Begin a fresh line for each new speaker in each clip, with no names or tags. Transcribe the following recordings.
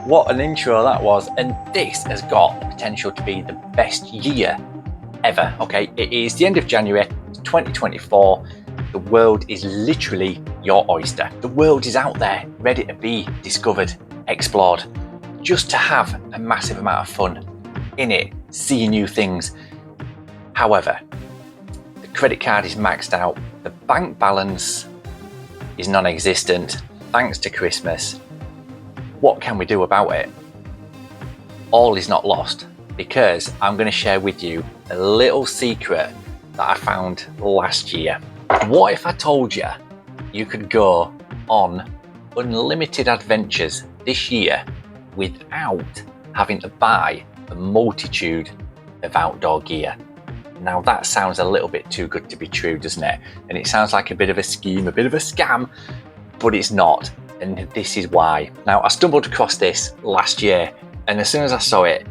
What an intro that was, and this has got the potential to be the best year ever. Okay, it is the end of January 2024. The world is literally your oyster. The world is out there ready to be discovered, explored, just to have a massive amount of fun in it, seeing new things. However, the credit card is maxed out, the bank balance is non-existent thanks to Christmas. What can we do about it? All is not lost, because I'm going to share with you a little secret that I found last year. What if I told you you could go on unlimited adventures this year without having to buy a multitude of outdoor gear? Now that sounds a little bit too good to be true, doesn't it? And it sounds like a bit of a scheme, a bit of a scam, but it's not. And this is why. Now, I stumbled across this last year, and as soon as I saw it,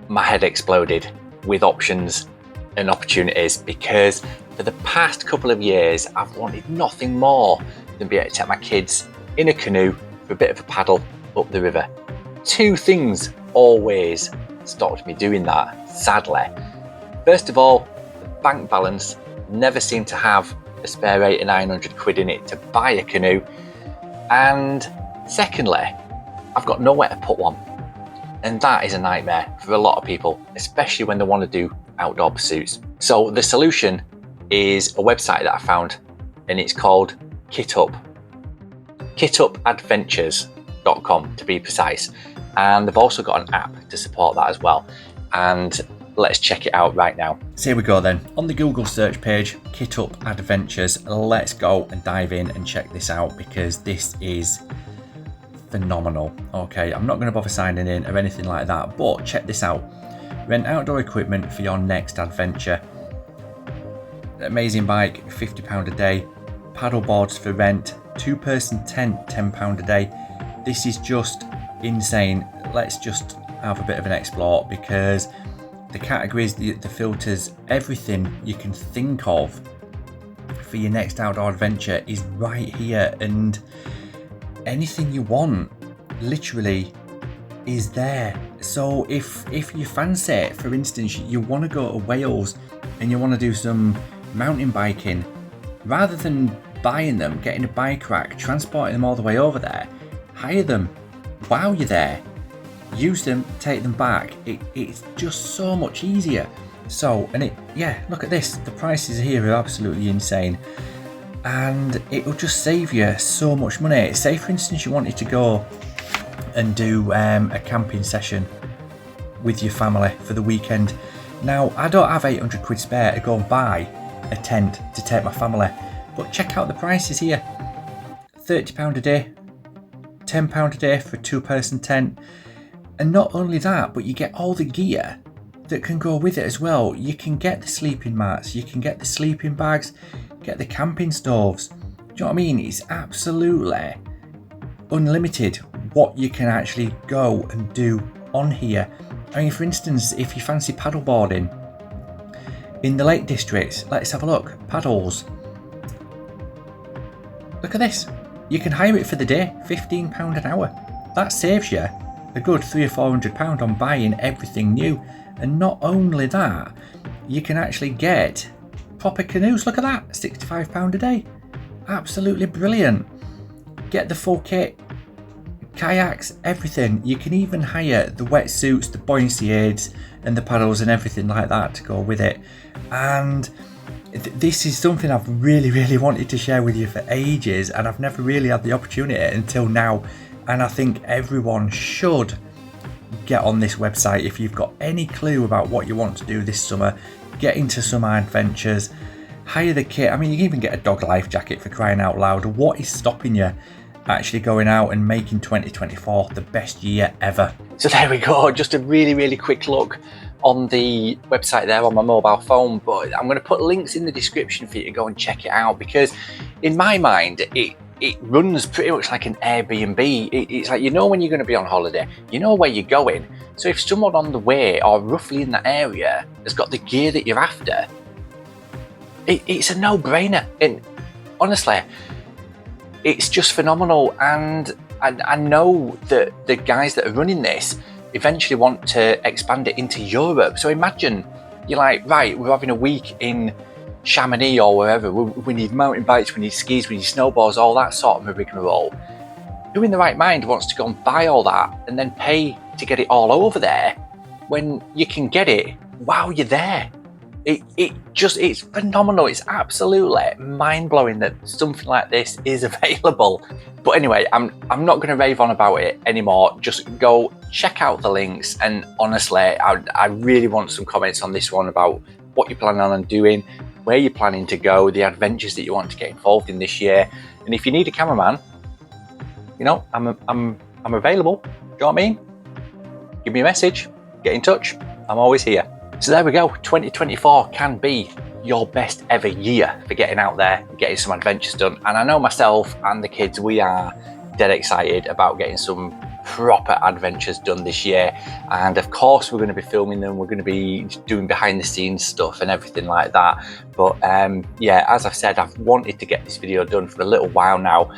my head exploded with options and opportunities, because for the past couple of years, I've wanted nothing more than be able to take my kids in a canoe for a bit of a paddle up the river. Two things always stopped me doing that, sadly. First of all, the bank balance never seemed to have a spare 800 or 900 quid in it to buy a canoe. And secondly, I've got nowhere to put one. And that is a nightmare for a lot of people, especially when they want to do outdoor pursuits. So the solution is a website that I found, and it's called KitUp. KitUpAdventures.com to be precise. And they've also got an app to support that as well. And let's check it out right now. So here we go then. On the Google search page, KitUp Adventures. Let's go and dive in and check this out, because this is phenomenal. Okay, I'm not going to bother signing in or anything like that, but check this out. Rent outdoor equipment for your next adventure. Amazing bike, £50 a day. Paddle boards for rent. 2-person tent, £10 a day. This is just insane. Let's just have a bit of an explore, because the categories, the filters, everything you can think of for your next outdoor adventure is right here, and anything you want literally is there. So if you fancy it, for instance, you want to go to Wales and you want to do some mountain biking, rather than buying them, getting a bike rack, transporting them all the way over there, hire them while you're there. Use them, take them back. It's just so much easier. So, look at this. The prices here are absolutely insane. And it will just save you so much money. Say, for instance, you wanted to go and do a camping session with your family for the weekend. Now, I don't have 800 quid spare to go and buy a tent to take my family. But check out the prices here. £30 a day, £10 a day for a 2-person tent. And not only that, but you get all the gear that can go with it as well. You can get the sleeping mats, you can get the sleeping bags, get the camping stoves. Do you know what I mean? It's absolutely unlimited what you can actually go and do on here. I mean, for instance, if you fancy paddleboarding in the Lake District, let's have a look. Paddles. Look at this. You can hire it for the day, £15 an hour. That saves you a good £300 or £400 on buying everything new. And not only that, you can actually get proper canoes. Look at that, £65 a day. Absolutely brilliant. Get the full kit, kayaks, everything. You can even hire the wetsuits, the buoyancy aids, and the paddles and everything like that to go with it. And this is something I've really wanted to share with you for ages, and I've never really had the opportunity until now. And I think everyone should get on this website. If you've got any clue about what you want to do this summer, get into summer adventures, hire the kit. I mean, you can even get a dog life jacket, for crying out loud. What is stopping you actually going out and making 2024 the best year ever? So there we go, just a really quick look on the website there on my mobile phone, but I'm going to put links in the description for you to go and check it out, because in my mind it runs pretty much like an Airbnb. It's like, you know, when you're going to be on holiday, you know where you're going. So if someone on the way or roughly in that area has got the gear that you're after, it's a no-brainer. And honestly, it's just phenomenal. And I know that the guys that are running this eventually want to expand it into Europe. So imagine you're like, right, we're having a week in Chamonix or wherever. We need mountain bikes, we need skis, we need snowboards, all that sort of rigmarole. Who in the right mind wants to go and buy all that and then pay to get it all over there when you can get it while you're there? It's phenomenal. It's absolutely mind-blowing that something like this is available. But anyway, I'm not going to rave on about it anymore. Just go check out the links, and honestly, I really want some comments on this one about what you're planning on doing, where you're planning to go, the adventures that you want to get involved in this year. And if you need a cameraman, you know, I'm available. Do you know what I mean? Give me a message, get in touch. I'm always here. So there we go. 2024 can be your best ever year for getting out there and getting some adventures done. And I know myself and the kids, we are dead excited about getting some proper adventures done this year. And of course, we're going to be filming them. We're going to be doing behind the scenes stuff and everything like that. But yeah, as I've said, I've wanted to get this video done for a little while now,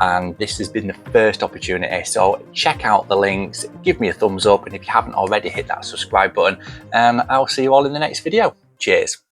and this has been the first opportunity. So check out the links, give me a thumbs up, and if you haven't already, hit that subscribe button, and I'll see you all in the next video. Cheers.